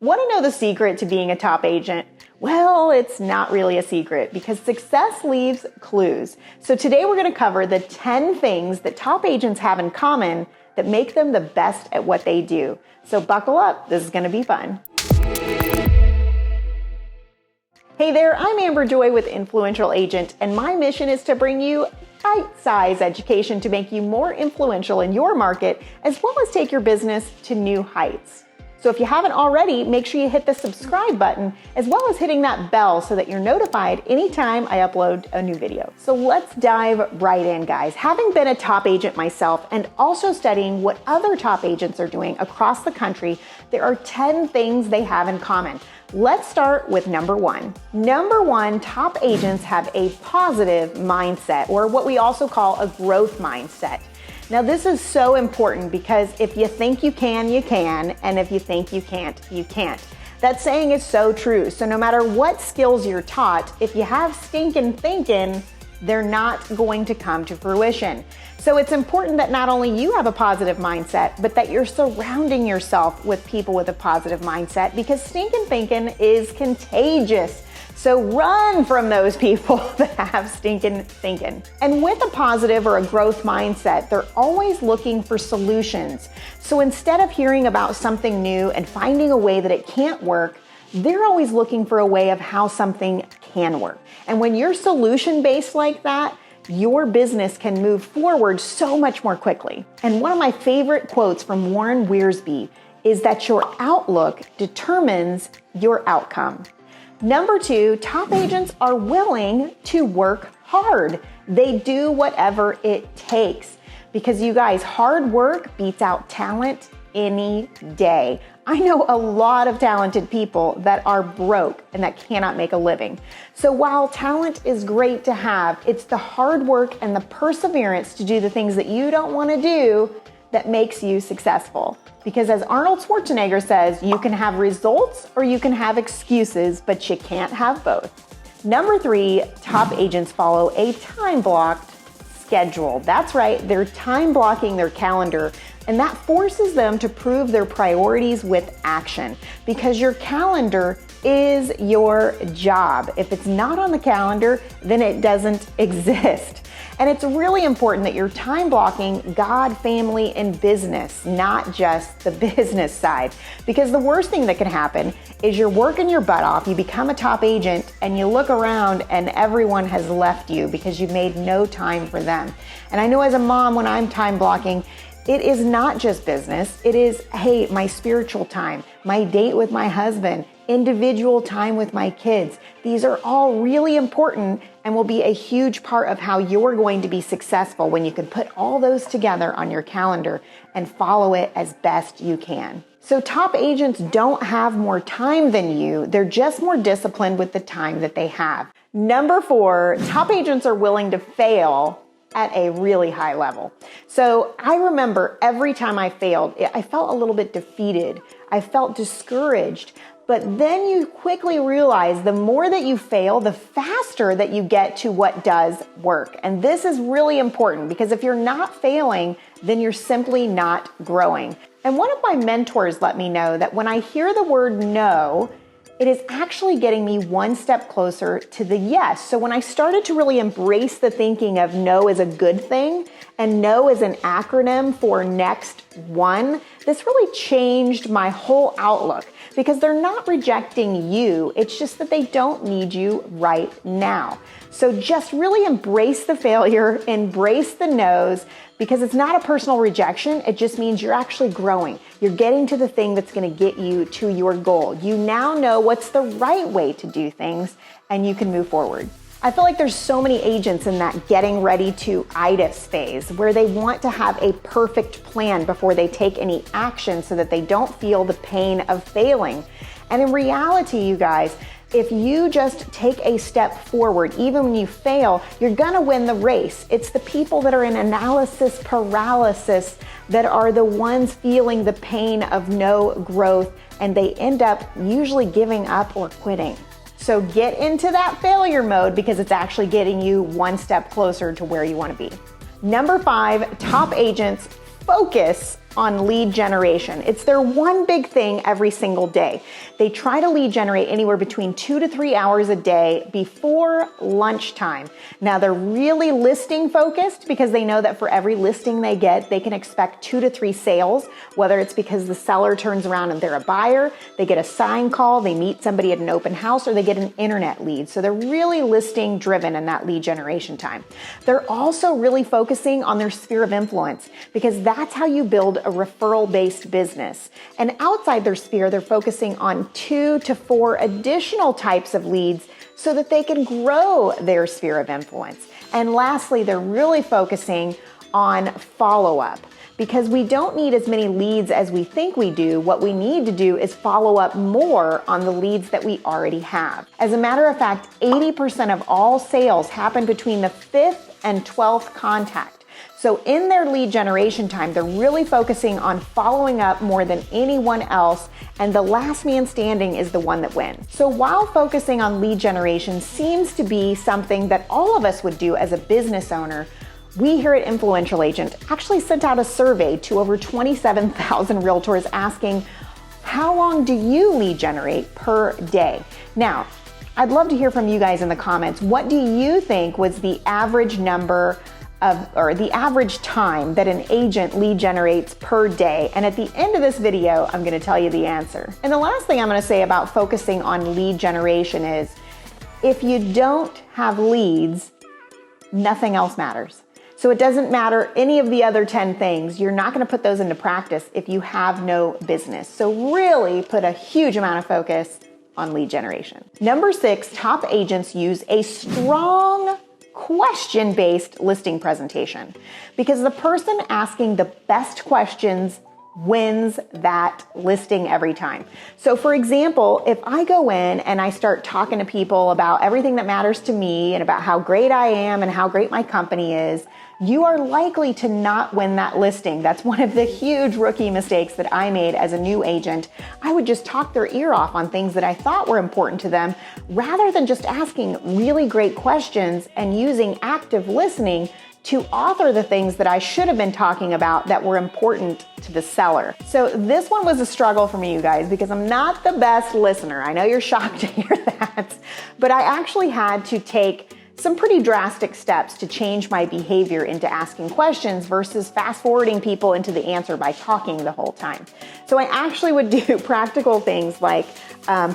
Want to know the secret to being a top agent? Well, it's not really a secret because success leaves clues. So today we're going to cover the 10 things that top agents have in common that make them the best at what they do. So buckle up, this is going to be fun. Hey there, I'm Amber Joy with Influential Agent, and my mission is to bring you bite-sized education to make you more influential in your market, as well as take your business to new heights. So if you haven't already, make sure you hit the subscribe button, as well as hitting that bell so that you're notified anytime I upload a new video. So let's dive right in, guys. Having been a top agent myself and also studying what other top agents are doing across the country, there are 10 things they have in common. Let's start with number one. Number one, top agents have a positive mindset, or what we also call a growth mindset. Now, this is so important because if you think you can, and if you think you can't, you can't. That saying is so true. So no matter what skills you're taught, if you have stinking thinking, they're not going to come to fruition. So it's important that not only you have a positive mindset, but that you're surrounding yourself with people with a positive mindset, because stinking thinking is contagious. So run from those people that have stinking thinking. And with a positive or a growth mindset, they're always looking for solutions. So instead of hearing about something new and finding a way that it can't work, they're always looking for a way of how something can work. And when you're solution-based like that, your business can move forward so much more quickly. And one of my favorite quotes from Warren Wiersbe is that your outlook determines your outcome. Number two, top agents are willing to work hard. They do whatever it takes, because you guys, hard work beats out talent any day. I know a lot of talented people that are broke and that cannot make a living. So while talent is great to have, it's the hard work and the perseverance to do the things that you don't want to do that makes you successful. Because as Arnold Schwarzenegger says, you can have results or you can have excuses, but you can't have both. Number three, top agents follow a time-blocked schedule. That's right, they're time blocking their calendar, and that forces them to prove their priorities with action, because your calendar is your job. If it's not on the calendar, then it doesn't exist. And it's really important that you're time blocking God, family, and business, not just the business side. Because the worst thing that can happen is you're working your butt off, you become a top agent, and you look around and everyone has left you because you made no time for them. And I know as a mom, when I'm time blocking, it is not just business. It is, hey, my spiritual time, my date with my husband, individual time with my kids. These are all really important and will be a huge part of how you're going to be successful when you can put all those together on your calendar and follow it as best you can. So top agents don't have more time than you. They're just more disciplined with the time that they have. Number four, top agents are willing to fail at a really high level. So I remember every time I failed, I felt a little bit defeated. I felt discouraged. But then you quickly realize the more that you fail, the faster that you get to what does work. And this is really important, because if you're not failing, then you're simply not growing. And one of my mentors let me know that when I hear the word no, it is actually getting me one step closer to the yes. So when I started to really embrace the thinking of no as a good thing, and no as an acronym for next one, this really changed my whole outlook, because they're not rejecting you. It's just that they don't need you right now. So just really embrace the failure, embrace the no's, because it's not a personal rejection. It just means you're actually growing. You're getting to the thing that's going to get you to your goal. You now know what's the right way to do things, and you can move forward. I feel like there's so many agents in that getting ready to itis phase, where they want to have a perfect plan before they take any action so that they don't feel the pain of failing. And in reality, you guys, if you just take a step forward, even when you fail, you're gonna win the race. It's the people that are in analysis paralysis that are the ones feeling the pain of no growth, and they end up usually giving up or quitting. So get into that failure mode, because it's actually getting you one step closer to where you want to be. Number 5, top agents focus on lead generation. It's their one big thing every single day. They try to lead generate anywhere between 2 to 3 hours a day before lunchtime. Now they're really listing focused because they know that for every listing they get, they can expect 2 to 3 sales, whether it's because the seller turns around and they're a buyer, they get a sign call, they meet somebody at an open house, or they get an internet lead. So they're really listing driven in that lead generation time. They're also really focusing on their sphere of influence because that's how you build a referral-based business. And outside their sphere, they're focusing on 2 to 4 additional types of leads so that they can grow their sphere of influence. And lastly, they're really focusing on follow-up because we don't need as many leads as we think we do. What we need to do is follow up more on the leads that we already have. As a matter of fact, 80% of all sales happen between the 5th and 12th contact. So in their lead generation time, they're really focusing on following up more than anyone else, and the last man standing is the one that wins. So while focusing on lead generation seems to be something that all of us would do as a business owner, we here at Influential Agent actually sent out a survey to over 27,000 realtors asking, how long do you lead generate per day? Now, I'd love to hear from you guys in the comments. What do you think was the average number or the average time that an agent lead generates per day? And at the end of this video, I'm gonna tell you the answer. And the last thing I'm gonna say about focusing on lead generation is, if you don't have leads, nothing else matters. So it doesn't matter any of the other 10 things. You're not gonna put those into practice if you have no business. So really put a huge amount of focus on lead generation. Number 6, top agents use a strong question-based listing presentation because the person asking the best questions wins that listing every time. So for example, if I go in and I start talking to people about everything that matters to me and about how great I am and how great my company is, you are likely to not win that listing. That's one of the huge rookie mistakes that I made as a new agent. I would just talk their ear off on things that I thought were important to them rather than just asking really great questions and using active listening to author the things that I should have been talking about that were important to the seller. So this one was a struggle for me, you guys, because I'm not the best listener. I know you're shocked to hear that, but I actually had to take some pretty drastic steps to change my behavior into asking questions versus fast forwarding people into the answer by talking the whole time. So I actually would do practical things like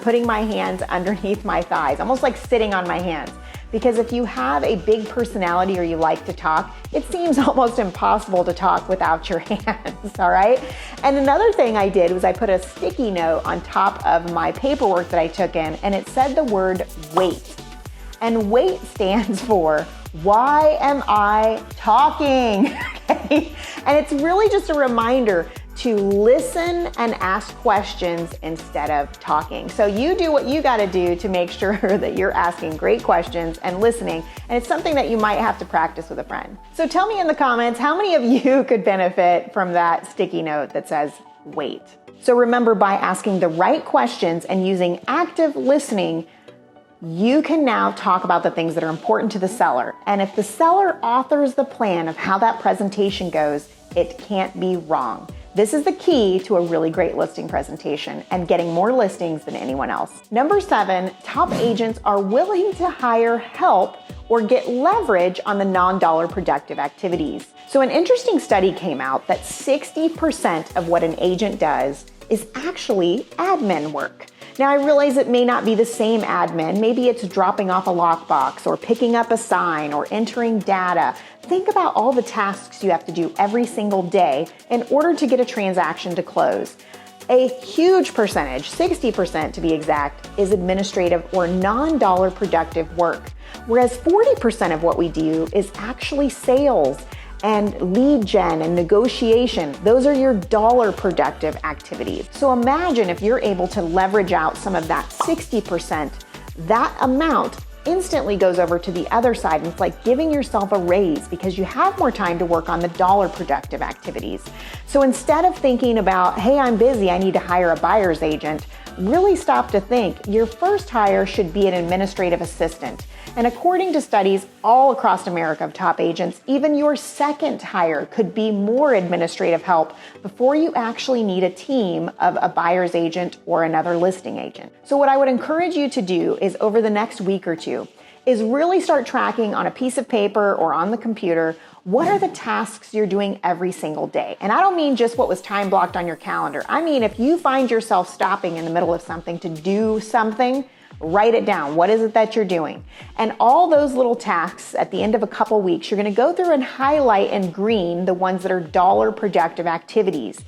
putting my hands underneath my thighs, almost like sitting on my hands. Because if you have a big personality or you like to talk, it seems almost impossible to talk without your hands, all right? And another thing I did was I put a sticky note on top of my paperwork that I took in, and it said the word wait. And WAIT stands for, why am I talking? Okay? And it's really just a reminder to listen and ask questions instead of talking. So you do what you gotta do to make sure that you're asking great questions and listening, and it's something that you might have to practice with a friend. So tell me in the comments, how many of you could benefit from that sticky note that says wait? So remember, by asking the right questions and using active listening, you can now talk about the things that are important to the seller. And if the seller authors the plan of how that presentation goes, it can't be wrong. This is the key to a really great listing presentation and getting more listings than anyone else. Number 7, top agents are willing to hire help or get leverage on the non-dollar productive activities. So an interesting study came out that 60% of what an agent does is actually admin work. Now, I realize it may not be the same admin. Maybe it's dropping off a lockbox or picking up a sign or entering data. Think about all the tasks you have to do every single day in order to get a transaction to close. A huge percentage, 60% to be exact, is administrative or non-dollar productive work, whereas 40% of what we do is actually sales and lead gen and negotiation. Those are your dollar productive activities. So imagine if you're able to leverage out some of that 60%, that amount instantly goes over to the other side, and it's like giving yourself a raise because you have more time to work on the dollar productive activities. So instead of thinking about, hey, I'm busy, I need to hire a buyer's agent, really stop to think, your first hire should be an administrative assistant. And according to studies all across America of top agents, even your second hire could be more administrative help before you actually need a team of a buyer's agent or another listing agent. So what I would encourage you to do is over the next week or two is really start tracking on a piece of paper or on the computer, what are the tasks you're doing every single day? And I don't mean just what was time blocked on your calendar. I mean, if you find yourself stopping in the middle of something to do something, write it down. What is it that you're doing? And all those little tasks at the end of a couple weeks, you're going to go through and highlight in green the ones that are dollar productive activities.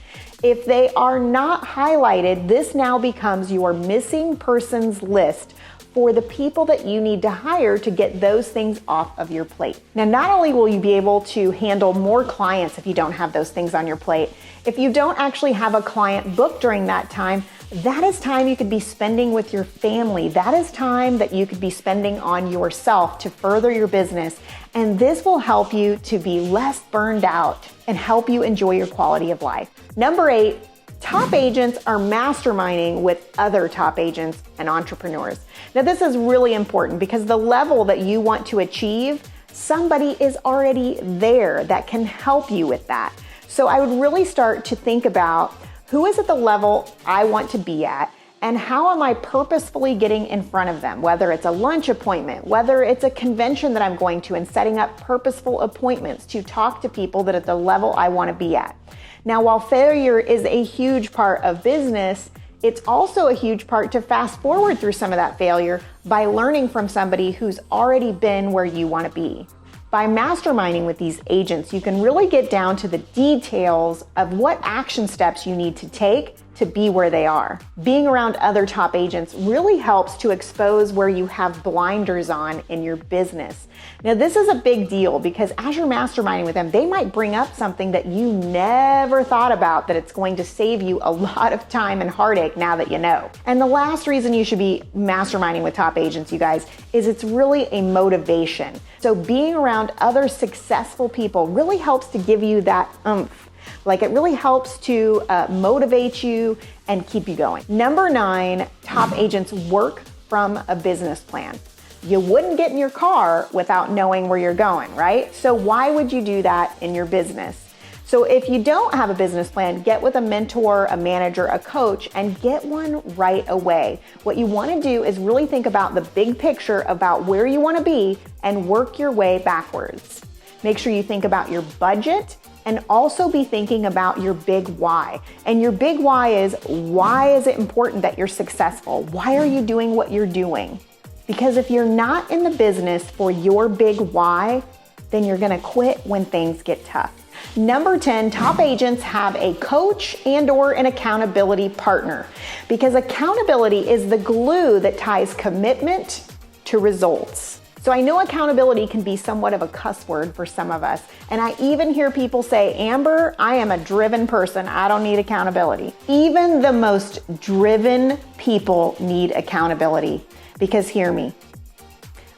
If they are not highlighted, this now becomes your missing persons list for the people that you need to hire to get those things off of your plate. Now, not only will you be able to handle more clients if you don't have those things on your plate, if you don't actually have a client booked during that time, that is time you could be spending with your family. That is time that you could be spending on yourself to further your business. And this will help you to be less burned out and help you enjoy your quality of life. Number 8, top agents are masterminding with other top agents and entrepreneurs. Now, this is really important because the level that you want to achieve, somebody is already there that can help you with that. So I would really start to think about who is at the level I want to be at and how am I purposefully getting in front of them, whether it's a lunch appointment, whether it's a convention that I'm going to and setting up purposeful appointments to talk to people that are at the level I want to be at. Now, while failure is a huge part of business, it's also a huge part to fast forward through some of that failure by learning from somebody who's already been where you want to be. By masterminding with these agents, you can really get down to the details of what action steps you need to take to be where they are. Being around other top agents really helps to expose where you have blinders on in your business. Now, this is a big deal because as you're masterminding with them, they might bring up something that you never thought about that it's going to save you a lot of time and heartache now that you know. And the last reason you should be masterminding with top agents, you guys, is it's really a motivation. So being around other successful people really helps to give you that oomph. Like it really helps to motivate you and keep you going. Number 9, top agents work from a business plan. You wouldn't get in your car without knowing where you're going, right? So why would you do that in your business? So if you don't have a business plan, get with a mentor, a manager, a coach, and get one right away. What you want to do is really think about the big picture about where you want to be and work your way backwards. Make sure you think about your budget and also be thinking about your big why. And your big why is it important that you're successful? Why are you doing what you're doing? Because if you're not in the business for your big why, then you're gonna quit when things get tough. Number 10, top agents have a coach and/or an accountability partner because accountability is the glue that ties commitment to results. So I know accountability can be somewhat of a cuss word for some of us. And I even hear people say, Amber, I am a driven person. I don't need accountability. Even the most driven people need accountability because hear me,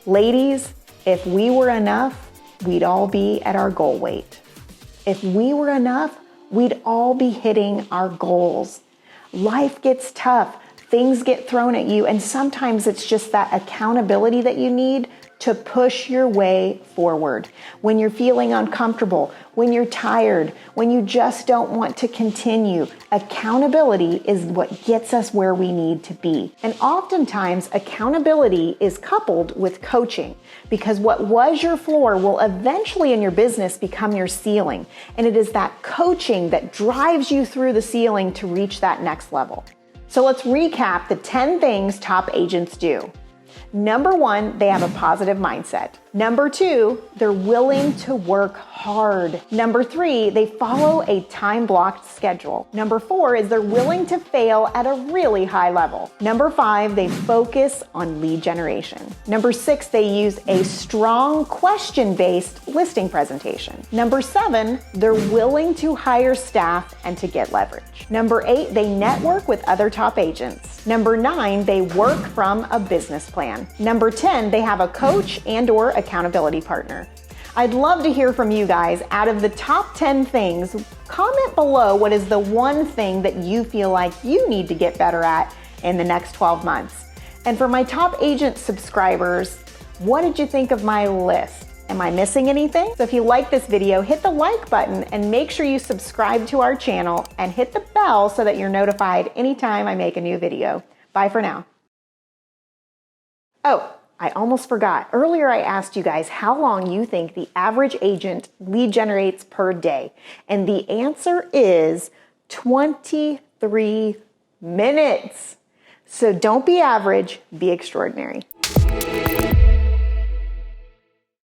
ladies, if we were enough, we'd all be at our goal weight. If we were enough, we'd all be hitting our goals. Life gets tough. Things get thrown at you. And sometimes it's just that accountability that you need to push your way forward. When you're feeling uncomfortable, when you're tired, when you just don't want to continue, accountability is what gets us where we need to be. And oftentimes, accountability is coupled with coaching because what was your floor will eventually in your business become your ceiling. And it is that coaching that drives you through the ceiling to reach that next level. So let's recap the 10 things top agents do. Number 1, they have a positive mindset. Number 2, they're willing to work hard. Number 3, they follow a time-blocked schedule. Number 4 is they're willing to fail at a really high level. Number 5, they focus on lead generation. Number 6, they use a strong question-based listing presentation. Number 7, they're willing to hire staff and to get leverage. Number 8, they network with other top agents. Number 9, they work from a business plan. Number 10, they have a coach and/or accountability partner. I'd love to hear from you guys. Out of the top 10 things, comment below what is the one thing that you feel like you need to get better at in the next 12 months. And for my top agent subscribers, what did you think of my list? Am I missing anything? So if you like this video, hit the like button and make sure you subscribe to our channel and hit the bell so that you're notified anytime I make a new video. Bye for now. Oh, I almost forgot. Earlier I asked you guys how long you think the average agent lead generates per day. And the answer is 23 minutes. So don't be average, be extraordinary.